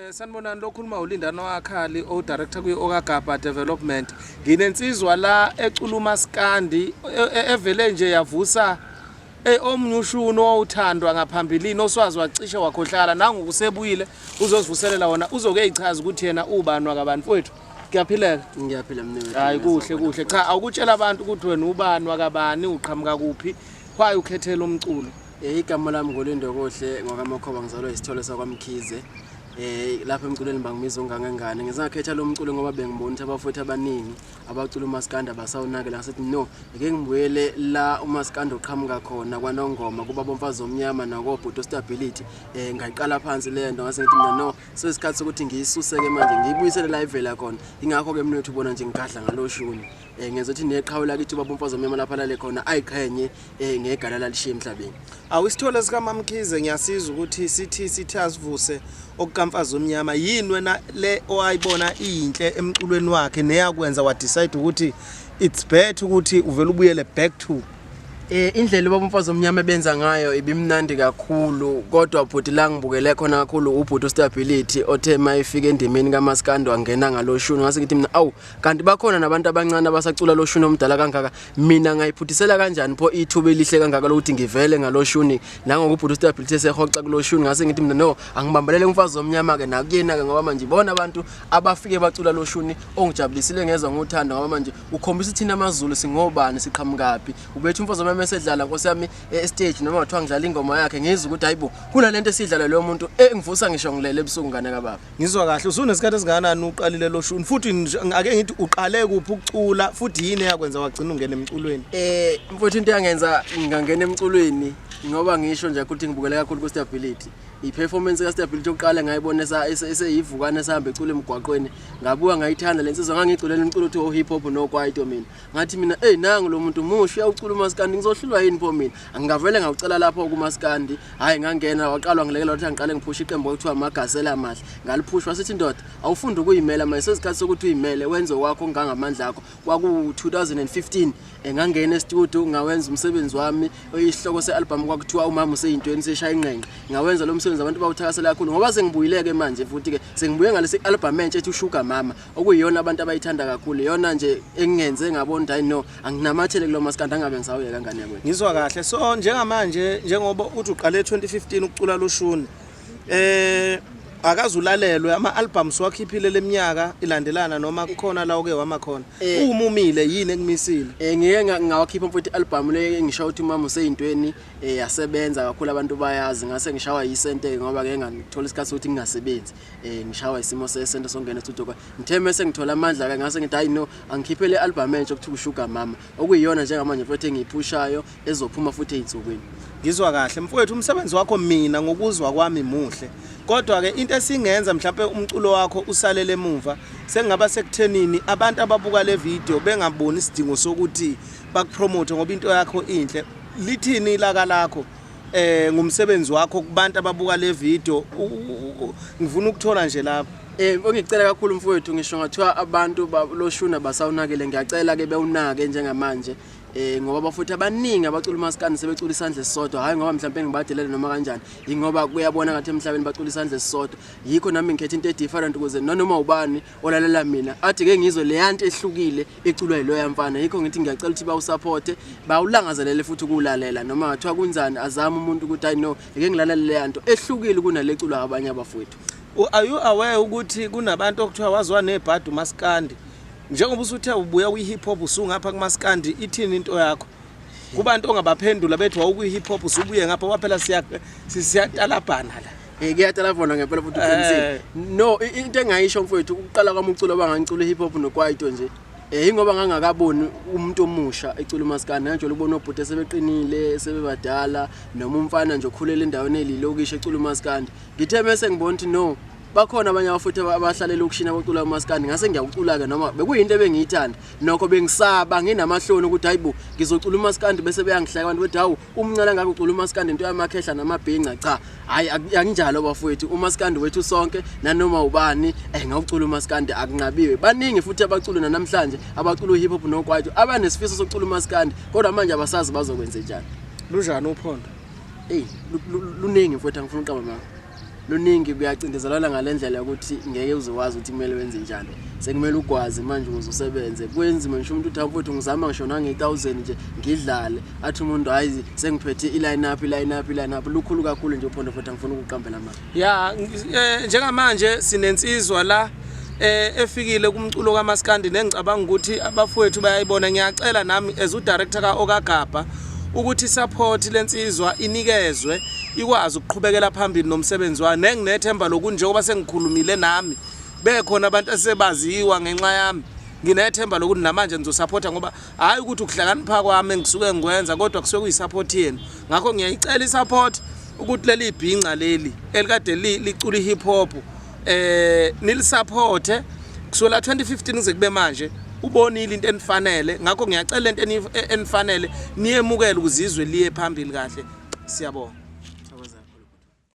Sanibonani lo khuluma uLindano Wakhali o-director kwi-Okagaba Development. Nginensizwa la ecula uMaskandi evele nje yavusa omnyushuno owuthandwa ngaphambilini oswazi wacishe wakhohlala nangokusebuyile uzosivuselela wona uzoke ichaza ukuthi yena ubani wakabani mfowethu. Ngiyaphileka. Ngiyaphila mnewethu. Hayi kuhle. Cha awukutshela abantu ukuthi wena ubani wakabani uqhamuka kuphi kwaye ukhethela umculo. Igama lami ngoLindo Kohle ngokaMakhoba ngizalwa isithole sakwaMkhize. Lapha emculweni bangimiza ungangengane ngizakhetha lo mculo ngoba bengibona ukuthi abafowethu abaningi abacula uMaskandi abasawunakela ngasethi no ake ngibuyele la uMaskandi oqhamuka khona kwaNongoma kuba bomfazi omnyama nakoBhuto Stability ngayiqala phansi le nto ngase ngithi mina no sesikhathi sokuthi ngiyisuseke manje ngiyibuyisele la ivela khona ingakho ke mnethu ubona nje ngikadla ngaloshuni ngezothi neqhawula kithi babomfazi omnyama lapha lale khona ayiqhenye ngegala lalishiye emhlabeni. Awusithole sika Mamkhize ngiyasiza ukuthi sithi asivuse okukamfazi omnyama yini wena le oyibona inhle emculweni wakhe neyakwenza wa decide ukuthi it's better ukuthi uvele ubuyele back to indlela babomfazi omnyama benza ngayo ibimnandi kakhulu kodwa bhuti la ngibukele khona kakhulu uBhuto Stability othe mayifika endimeni kaMaskandi wangena ngaloshuni ngase ngithi mina awu kanti bakhona nabantu abancane abasacula loshuni omdala kangaka mina ngayiphuthisela kanjani pho ithuba elihle kangaka lokuthi ngivele ngaloshuni nangokuBhuto Stability sehoxa kuloshuni ngase ngithi mina no angibambelele umfazi omnyama ke nakuyena ke ngoba manje ibona abantu abafike bacula loshuni ongijabulisile ngezwe ngothanda ngoba manje ukhombisa thina amaZulu singobani siqhamukaphi ubethu umfazi mesedlala Nkosi yami stage noma wathiwa ngidlala ingoma yakhe ngizwe ukuthi hayibo kunalento esidlala lo muntu engivusa ngisho ngilele ebusuku ngane kababa. Ngizwa kahle usunesikhathi esinganani uqalile loshuni futhi ake ngithi uqale kuphi ukucula futhi yini yakwenza wagcina ungena emculweni? Mfowethu into yangenza ngingangena emculweni ngoba ngisho nje ukuthi ngibukele kakhulu kuStability iperformance kaStability oqala ngayibona eseyivukana esihamba ecula emgwaqweni ngabuka ngayithanda lensizwa ngangiculela umculo othi hip hop no kwaito mina ngathi mina nangu lo muntu musho uyawucula uMaskandi ngizohlulwa yini pho mina angingavele ngawucela lapho kuMaskandi hayi ngangena waqalwa ngilekela ukuthi angiqale ngiphusha iqembu okuthiwa amagasela amahle ngaliphushwa sithi ndoda awufunda ukuyimela manje sesikhathi sokuthi uyimele wenze wakho ngangamandla akho kwaku 2015 ngangena estudio ngawenza umsebenzi wami oyisihloko sealbum kwakuthiwa umama useyintweni seshaya inqenqe ngawenza lo msebenzi abantu bawuthakasela kakhulu ngoba sengibuyileke manje futhi ke sengibuye ngalesi album entsha ethi uShuga Mama okuyiyona abantu abayithanda kakhulu yona nje engenze ngabona ukuthi hayi no anginamathele kulo Maskandi angabe ngisawuye kangane yakho. Ngizwa kahle so njengamanje njengoba uthi uqale 2015 ukucula loshuni akazulalelwe ama-albums wakhiphile leminyaka ilandelana noma kukhona la oke wamakhona umumile yini ekumisile ngeke ngawakhipha mfowethu album le ngisho ukuthi umama useyintweni yasebenza kakhulu abantu bayazi ngase ngishawa yisente ngoba ke ngithola isikhathi sokuthi ngingasebenzi ngishawa isimo sesente songena estudio ngitheme sengithola amandla ke ngase ngithi hayi no angikhiphe le album entsha okuthiwa uShuga Mama okuyiyona njengamanje mfowethu engiyiphushayo ezophuma futhi ezinsukwini. Ngizwa kahle mfowethu umsebenzi wakho mina ngokuzwa kwami muhle kodwa ke into esingenza mhlawumbe umculo wakho usalele emuva sengaba sekuthenini abantu ababuka le video bengaboni isidingo sokuthi bakupromote ngoba into yakho inhle lithini ilaka lakho ngumsebenzi wakho kubantu ababuka le video ngifuna ukuthola nje lapha ngicela kakhulu mfowethu ngisho ngathiwa abantu loshuna basawunakele ngiyacela ke bewunake njengamanje ngoba bafuthi abaningi abacula uMaskandi sebecula isandla esisodwa hayi ngoba mhlawumbe ngibadelele noma kanjani ingoba kuyabona ngathi emhlabeni bacula isandla esisodwa yikho nami ngikhetha into different ukuze noma ubani olalela mina athi ke ngizwe le yanto ehlukile eculwa yilo yamfana yikho ngithi ngiyacela ukuthi bawusupport bawulangazelele futhi ukulalela noma ngathiwa kunzani azama umuntu ukuthi I know eke ngilalela le yanto ehlukile kunaleculwa abanye abafowethu. Are you aware ukuthi kunabantu okuthiwa wazwa nebhadu Maskandi njengoba usuthe ubuya kwi-hip hop usungapha kuMaskandi ithini into yakho kubantu ongabaphendula bethi wawukuyi-hip hop usubuye ngapha waphela siyatalabhana la kuyatalabhana ngempela futhi uqinisile no into engayisho mfowethu ukuqala kwami uculo bangangicula hip hop nokwaito nje ingoba ngangakaboni umuntu omusha ecula uMaskandi nje ubona obhuti sebeqinile sebebadala noma umfana nje okhulela endaweni elilokisha ecula uMaskandi ngithe mase ngibona ukuthi no bakhona abanye abafuthi abahlalela ukushina bacula uMaskandi ngase ngiyawucula ke noma bekuyinto ebengiyithanda nokho bengisaba nginamahloni ukuthi hayibo ngizocula uMaskandi bese beyangihleka abantu bethi hawu umncane ngake ucula uMaskandi into yamakhehla namabhinqa cha hayi akunjalo bafowethu uMaskandi wethu sonke nanoma ubani ngawucula uMaskandi akunqabiwe baningi futhi abacula namhlanje abacula hip hop nokwaito abanesifiso sokucula uMaskandi kodwa manje abasazi bazokwenza njani. Lunjani uphondo? Luningi mfowethu angifuna uqaba mama. luningi kuyacindezelana ngalendlela ukuthi ngeke uzowazi ukuthi kumele wenze njani sekumele ukwazi manje ukuze usebenze kwenzima ngisho umuntu uthi mfowethu ngizama ngisho nange-1000 nje ngidlale athi umuntu hayi sengiphethe i-line up lukhulu kakhulu nje uPhondo futhi angifuna ukuqambela manje ya njengamanje sinensizwa la efikile kumculo kaMaskandi nengicabanga ukuthi abafowethu bayayibona ngiyacela nami as udirector kaOkagaba ukuthi support lensizwa inikezwe ikwazi ukuqhubekela phambili nomsebenzi wayo nenginethemba lokunjengoba sengikhulumile nami bekhona abantu asebaziwa ngenxa yami nginethemba lokuthi namanje ngizosupporta ngoba hayi ukuthi ukuhlakanipha kwami engisuke ngikwenza kodwa kusuke kuyisupport yenu ngakho ngiyayicela isupport ukuthi leli ibhinqa leli elikade licula hip hop nilisupporte kusukela 2015 kuze kube manje ubonile into enifanele ngakho ngiyacela into enifanele niyemukele ukuzizwe liye phambili kahle siyabonga.